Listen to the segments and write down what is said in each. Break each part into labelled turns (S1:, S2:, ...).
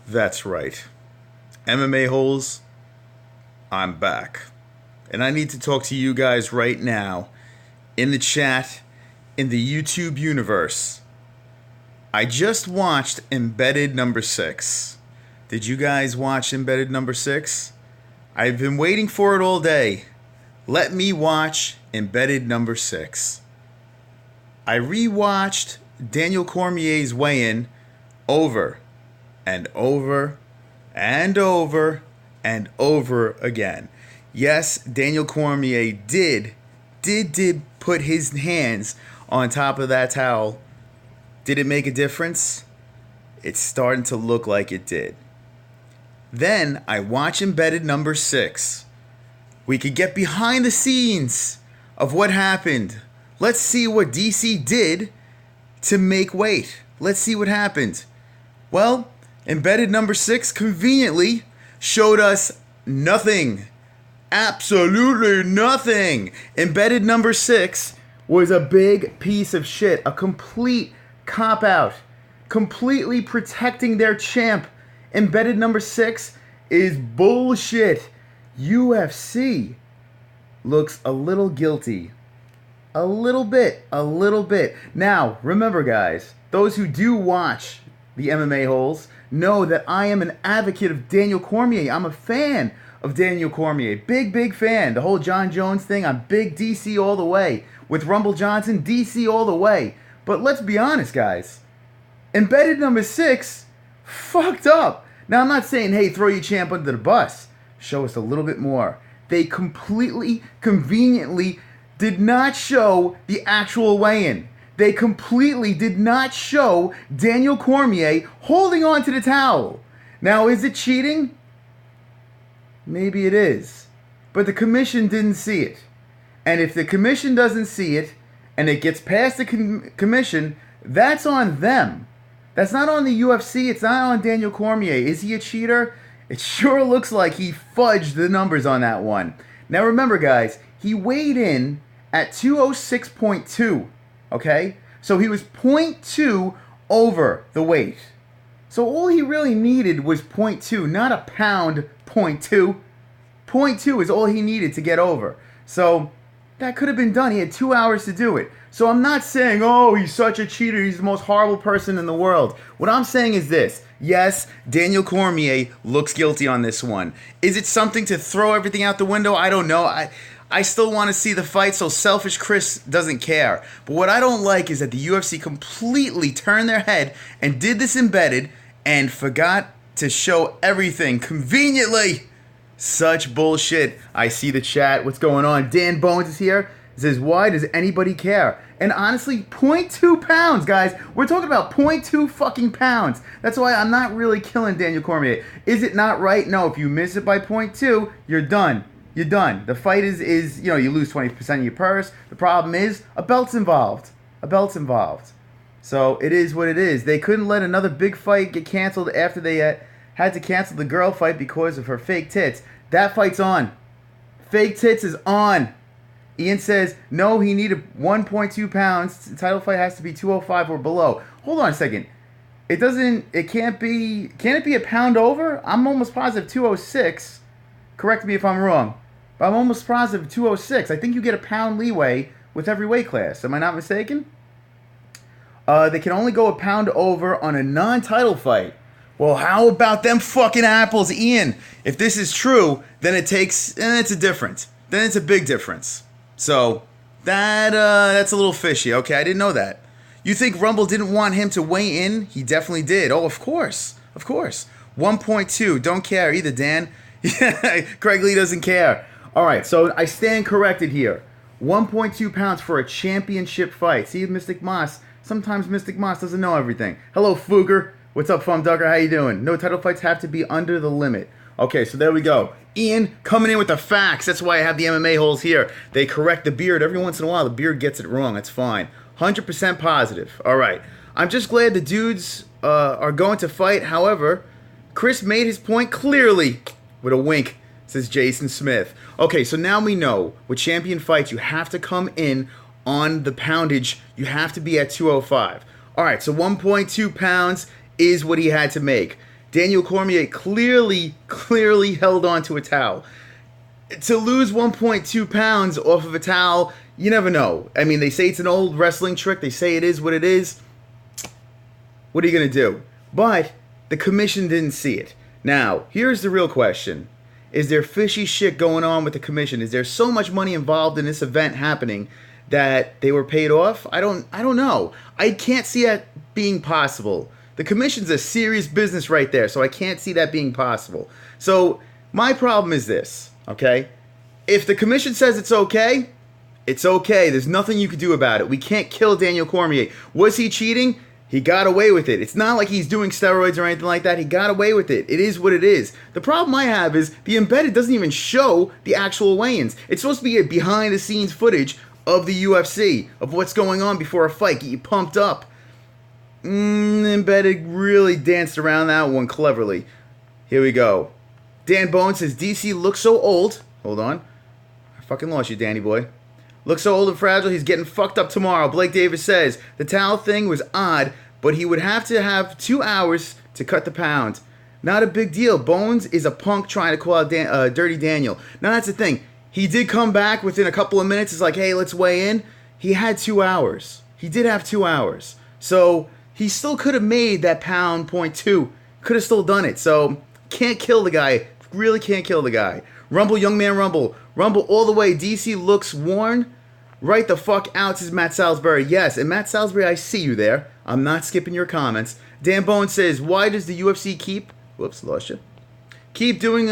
S1: That's right. MMA-holes, I'm back. And I need to talk to you guys right now, in the chat, in the YouTube universe. I just watched Embedded number 6. Did you guys watch Embedded number 6? I've been waiting for it all day. Let me watch Embedded number 6. I rewatched Daniel Cormier's weigh-in over and over and over and over again. Yes, Daniel Cormier did put his hands on top of that towel. Did it make a difference? It's starting to look like it did. Then I watch Embedded number 6. We could get behind the scenes of what happened. Let's see what DC did to make weight. Let's see what happened. Well, Embedded number 6 conveniently showed us nothing. Absolutely nothing. Embedded number 6 was a big piece of shit. A complete cop-out. Completely protecting their champ. Embedded number 6 is bullshit. UFC looks a little guilty. A little bit. Now, remember guys, those who do watch the MMA-holes know that I am an advocate of Daniel Cormier. I'm a fan of Daniel Cormier. Big fan. The whole John Jones thing, I'm big DC all the way. With Rumble Johnson, DC all the way. But let's be honest, guys. Embedded number 6 fucked up. Now, I'm not saying, hey, throw your champ under the bus. Show us a little bit more. They completely, conveniently did not show the actual weigh-in. They completely did not show Daniel Cormier holding on to the towel. Now, is it cheating? Maybe it is. But the commission didn't see it. And if the commission doesn't see it, and it gets past the commission, that's on them. That's not on the UFC. It's not on Daniel Cormier. Is he a cheater? It sure looks like he fudged the numbers on that one. Now remember, guys, he weighed in at 206.2. Okay? So he was 0.2 over the weight. So all he really needed was 0.2, not a pound 0.2. 0.2 is all he needed to get over. So that could have been done. He had 2 hours to do it. So I'm not saying, oh, he's such a cheater, he's the most horrible person in the world. What I'm saying is this. Yes, Daniel Cormier looks guilty on this one. Is it something to throw everything out the window? I don't know. I still want to see the fight, so selfish Chris doesn't care. But what I don't like is that the UFC completely turned their head and did this Embedded and forgot to show everything conveniently. Such bullshit. I see the chat. What's going on? Dan Bones is here. He says, why does anybody care? And honestly, 0.2 pounds, guys. We're talking about 0.2 fucking pounds. That's why I'm not really killing Daniel Cormier. Is it not right? No, if you miss it by 0.2, you're done. You're done. The fight is you lose 20% of your purse. The problem is, a belt's involved. So it is what it is. They couldn't let another big fight get canceled after they had to cancel the girl fight because of her fake tits. That fight's on. Fake tits is on. Ian says, no, he needed 1.2 pounds. The title fight has to be 205 or below. Hold on a second. Can it be a pound over? I'm almost positive 206. Correct me if I'm wrong. But I'm almost positive 206. I think you get a pound leeway with every weight class. Am I not mistaken? They can only go a pound over on a non-title fight. Well, how about them fucking apples, Ian? If this is true, then it's a difference. Then it's a big difference. So that's a little fishy. Okay, I didn't know that. You think Rumble didn't want him to weigh in? He definitely did. Oh, of course. 1.2. Don't care either, Dan. Craig Lee doesn't care. All right, so I stand corrected here. 1.2 pounds for a championship fight. See, Mystic Moss. Sometimes Mystic Moss doesn't know everything. Hello, Fugger. What's up, Fum Ducker? How you doing? No title fights have to be under the limit. Okay, so there we go. Ian coming in with the facts. That's why I have the MMA-holes here. They correct the beard. Every once in a while, the beard gets it wrong. That's fine. 100% positive. All right. I'm just glad the dudes are going to fight. However, Chris made his point clearly with a wink, says Jason Smith. Okay, so now we know with champion fights, you have to come in on the poundage. You have to be at 205. All right, so 1.2 pounds is what he had to make. Daniel Cormier clearly held on to a towel. To lose 1.2 pounds off of a towel, you never know. I mean, they say it's an old wrestling trick. They say it is what it is. What are you going to do? But the commission didn't see it. Now, here's the real question. Is there fishy shit going on with the commission? Is there so much money involved in this event happening that they were paid off? I don't know. I can't see that being possible. The commission's a serious business right there, so I can't see that being possible. So my problem is this, okay? If the commission says it's okay, it's okay. There's nothing you can do about it. We can't kill Daniel Cormier. Was he cheating? He got away with it. It's not like he's doing steroids or anything like that. He got away with it. It is what it is. The problem I have is the embedded doesn't even show the actual weigh-ins. It's supposed to be a behind-the-scenes footage of the UFC, of what's going on before a fight, get you pumped up. Embedded really danced around that one cleverly. Here we go. Dan Bone says, DC looks so old. Hold on. I fucking lost you, Danny boy. Looks so old and fragile, he's getting fucked up tomorrow. Blake Davis says, the towel thing was odd, but he would have to have 2 hours to cut the pound. Not a big deal. Bones is a punk trying to call out Dirty Daniel. Now, that's the thing. He did come back within a couple of minutes. It's like, hey, let's weigh in. He had 2 hours. He did have 2 hours. So he still could have made that pound .2. Could have still done it. So can't kill the guy. Really can't kill the guy. Rumble, young man, rumble. Rumble all the way. DC looks worn. Right the fuck out, says Matt Salisbury. Yes, and Matt Salisbury, I see you there. I'm not skipping your comments. Dan Bone says, why does the UFC keep... Whoops, lost you. Keep doing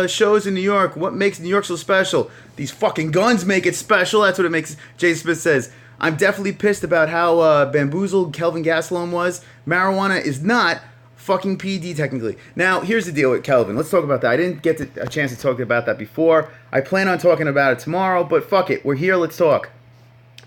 S1: shows in New York. What makes New York so special? These fucking guns make it special. That's what it makes. Jay Smith says, I'm definitely pissed about how bamboozled Kelvin Gastelum was. Marijuana is not fucking PD technically. Now, here's the deal with Kelvin. Let's talk about that. I didn't get a chance to talk about that before. I plan on talking about it tomorrow, but fuck it. We're here. Let's talk.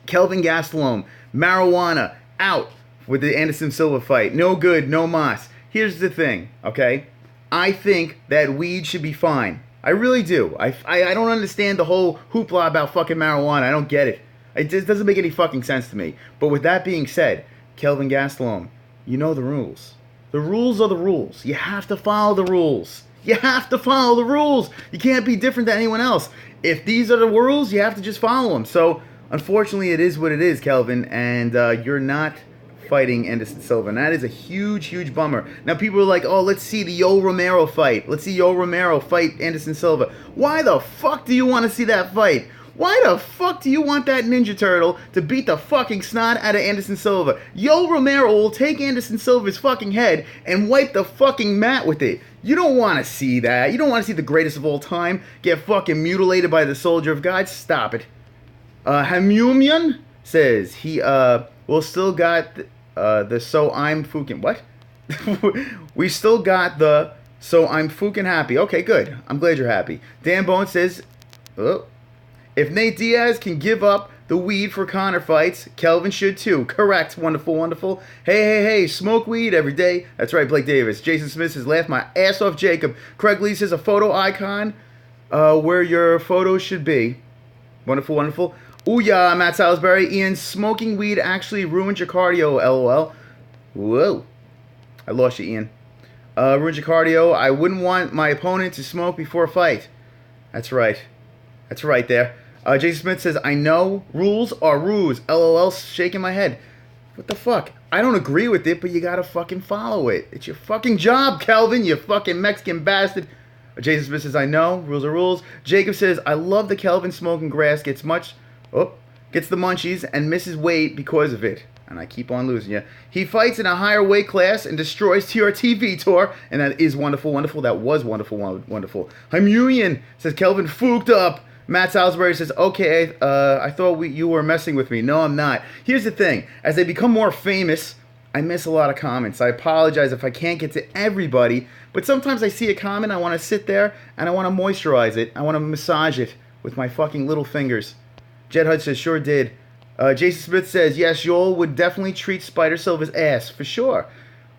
S1: Kelvin Gastelum, marijuana, out with the Anderson Silva fight. No good, no mas. Here's the thing, okay? I think that weed should be fine. I really do. I don't understand the whole hoopla about fucking marijuana. I don't get it. It just doesn't make any fucking sense to me. But with that being said, Kelvin Gastelum, you know the rules. The rules are the rules. You have to follow the rules. You have to follow the rules. You can't be different than anyone else. If these are the rules, you have to just follow them. So, unfortunately, it is what it is, Kelvin, and you're not fighting Anderson Silva, and that is a huge, huge bummer. Now, people are like, oh, let's see the Yoel Romero fight. Let's see Yoel Romero fight Anderson Silva. Why the fuck do you want to see that fight? Why the fuck do you want that Ninja Turtle to beat the fucking snot out of Anderson Silva? Yoel Romero will take Anderson Silva's fucking head and wipe the fucking mat with it. You don't want to see that. You don't want to see the greatest of all time get fucking mutilated by the soldier of God. Stop it. Hamumian says he will still got the so I'm fucking what? We still got the so I'm fucking happy. Okay, good. I'm glad you're happy. Dan Bone says, oh, if Nate Diaz can give up the weed for Conor fights, Kelvin should too. Correct. Wonderful, wonderful. Hey, smoke weed every day. That's right, Blake Davis. Jason Smith says, laugh my ass off, Jacob. Craig Lee says, a photo icon where your photo should be. Wonderful, wonderful. Ooh, yeah, Matt Salisbury. Ian, smoking weed actually ruined your cardio, LOL. Whoa. I lost you, Ian. Ruined your cardio. I wouldn't want my opponent to smoke before a fight. That's right. That's right there. Jason Smith says, I know rules are rules. LOL, shaking my head. What the fuck? I don't agree with it, but you gotta fucking follow it. It's your fucking job, Kelvin, you fucking Mexican bastard. Jason Smith says, I know, rules are rules. Jacob says, I love the Kelvin smoking grass, gets the munchies and misses weight because of it. And I keep on losing you. He fights in a higher weight class and destroys TRT Vitor. And that is wonderful, wonderful. That was wonderful, wonderful. Hamuyan says, Kelvin fooked up. Matt Salisbury says, okay, I thought you were messing with me. No, I'm not. Here's the thing. As they become more famous, I miss a lot of comments. I apologize if I can't get to everybody. But sometimes I see a comment, I want to sit there, and I want to moisturize it. I want to massage it with my fucking little fingers. Jed Hud says, sure did. Jason Smith says, yes, Yoel would definitely treat Spider Silva's ass, for sure.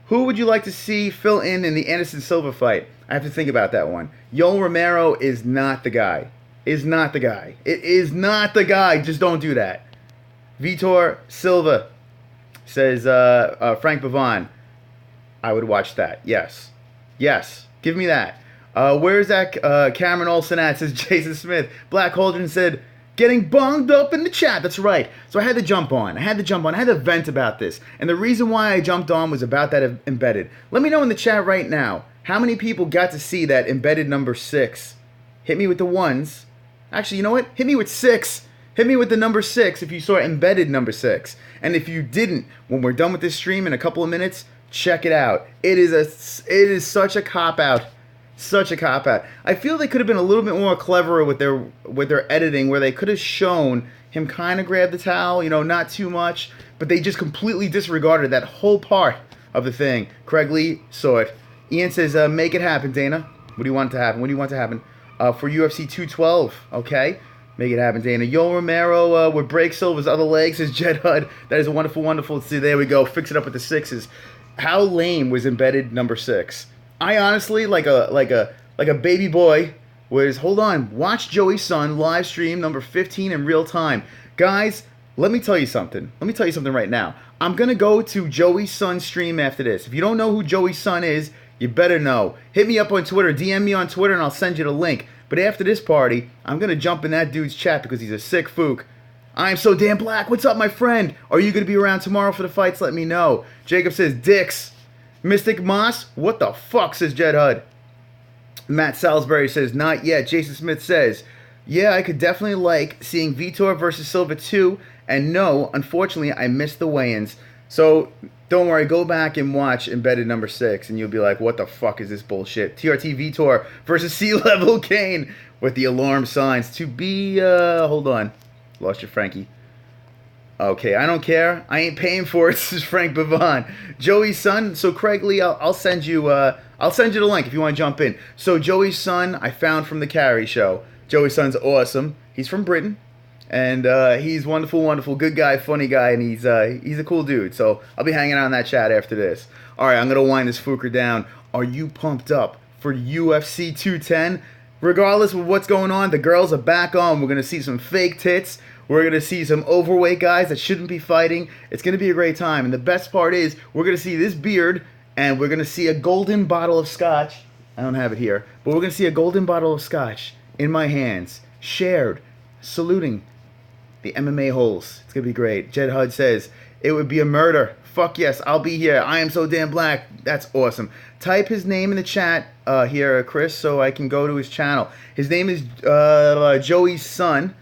S1: Who would you like to see fill in the Anderson Silva fight? I have to think about that one. Yoel Romero is not the guy. Is not the guy. It is not the guy. Just don't do that. Vitor Silva says, Frank Bavon. I would watch that. Yes. Yes, give me that. Where's that Cameron Olsen at? Says Jason Smith. Black Holdren said, getting bunged up in the chat. That's right. So I had to jump on. I had to vent about this. And the reason why I jumped on was about that embedded. Let me know in the chat right now, how many people got to see that embedded number 6? Hit me with the ones. Actually, you know what? Hit me with 6. Hit me with the number 6 if you saw embedded number 6. And if you didn't, when we're done with this stream in a couple of minutes, check it out. It is such a cop-out. Such a cop-out. I feel they could have been a little bit more clever with their editing, where they could have shown him kind of grab the towel, you know, not too much, but they just completely disregarded that whole part of the thing. Craig Lee saw it. Ian says, make it happen, Dana. What do you want to happen? What do you want to happen? For UFC 212, okay? Make it happen, Dana. Yo Romero would break Silva's other leg, says Jed Hud. That is wonderful, wonderful. See, there we go. Fix it up with the 6s. How lame was embedded number 6? I honestly, like a baby boy, was, hold on, watch Joey's son live stream number 15 in real time. Guys, let me tell you something. Let me tell you something right now. I'm going to go to Joey's son stream after this. If you don't know who Joey's son is, you better know. Hit me up on Twitter, DM me on Twitter, and I'll send you the link. But after this party, I'm going to jump in that dude's chat because he's a sick fook. I am so damn black. What's up, my friend? Are you going to be around tomorrow for the fights? Let me know. Jacob says, dicks. Mystic Moss, what the fuck, says Jed Hud. Matt Salisbury says, not yet. Jason Smith says, yeah, I could definitely like seeing Vitor versus Silva 2. And no, unfortunately, I missed the weigh-ins. So don't worry, go back and watch embedded number 6, and you'll be like, what the fuck is this bullshit? TRT Vitor versus Sea-Level Kane with the alarm signs to be, hold on. Lost your Frankie. Okay, I don't care. I ain't paying for it. This is Frank Bavon. Joey's son. So Craig Lee, I'll send you the link if you want to jump in. So Joey's son, I found from the Carrie show. Joey's son's awesome. He's from Britain, and he's wonderful, wonderful, good guy, funny guy, and he's a cool dude. So I'll be hanging out in that chat after this. All right, I'm gonna wind this fooker down. Are you pumped up for UFC 210? Regardless of what's going on, the girls are back on. We're gonna see some fake tits. We're going to see some overweight guys that shouldn't be fighting. It's going to be a great time. And the best part is we're going to see this beard, and we're going to see a golden bottle of scotch. I don't have it here. But we're going to see a golden bottle of scotch in my hands, shared, saluting the MMA-holes. It's going to be great. Jed Hud says, it would be a murder. Fuck yes, I'll be here. I am so damn black. That's awesome. Type his name in the chat here, Chris, so I can go to his channel. His name is Joey's son.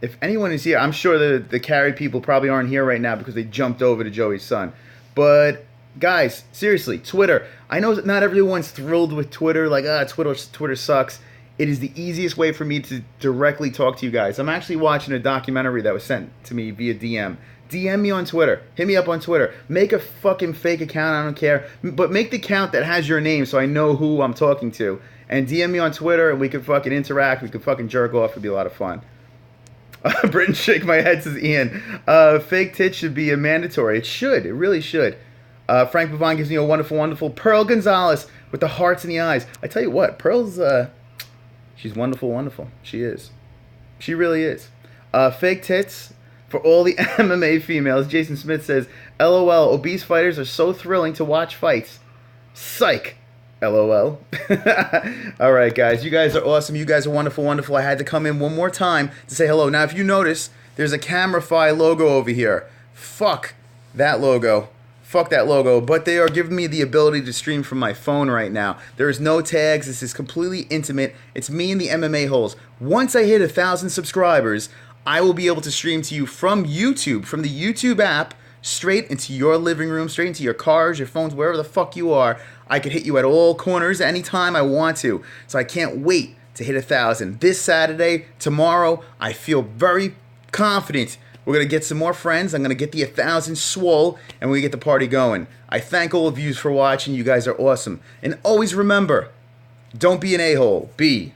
S1: If anyone is here, I'm sure the carry people probably aren't here right now because they jumped over to Joey's son. But guys, seriously, Twitter. I know not everyone's thrilled with Twitter, like, Twitter sucks. It is the easiest way for me to directly talk to you guys. I'm actually watching a documentary that was sent to me via DM. DM me on Twitter. Hit me up on Twitter. Make a fucking fake account, I don't care. But make the account that has your name so I know who I'm talking to. And DM me on Twitter and we can fucking interact. We can fucking jerk off. It'd be a lot of fun. Britain shake my head, says Ian. Fake tits should be a mandatory. It should. It really should. Frank Pavon gives me a wonderful, wonderful Pearl Gonzalez with the hearts in the eyes. I tell you what, Pearl's, she's wonderful, wonderful. She is. She really is. Fake tits for all the MMA females. Jason Smith says, LOL, obese fighters are so thrilling to watch fights. Psych. LOL. All right, guys. You guys are awesome. You guys are wonderful, wonderful. I had to come in one more time to say hello. Now, if you notice, there's a Camerafy logo over here. Fuck that logo. Fuck that logo. But they are giving me the ability to stream from my phone right now. There is no tags. This is completely intimate. It's me and the MMA-holes. Once I hit 1,000 subscribers, I will be able to stream to you from YouTube, from the YouTube app, straight into your living room, straight into your cars, your phones, wherever the fuck you are. I could hit you at all corners anytime I want to. So I can't wait to hit 1,000. This Saturday, tomorrow, I feel very confident we're going to get some more friends. I'm going to get the 1,000 swole, and we get the party going. I thank all of you for watching. You guys are awesome. And always remember, don't be an a-hole. Be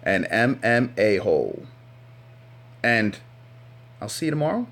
S1: an MMA-hole. And I'll see you tomorrow.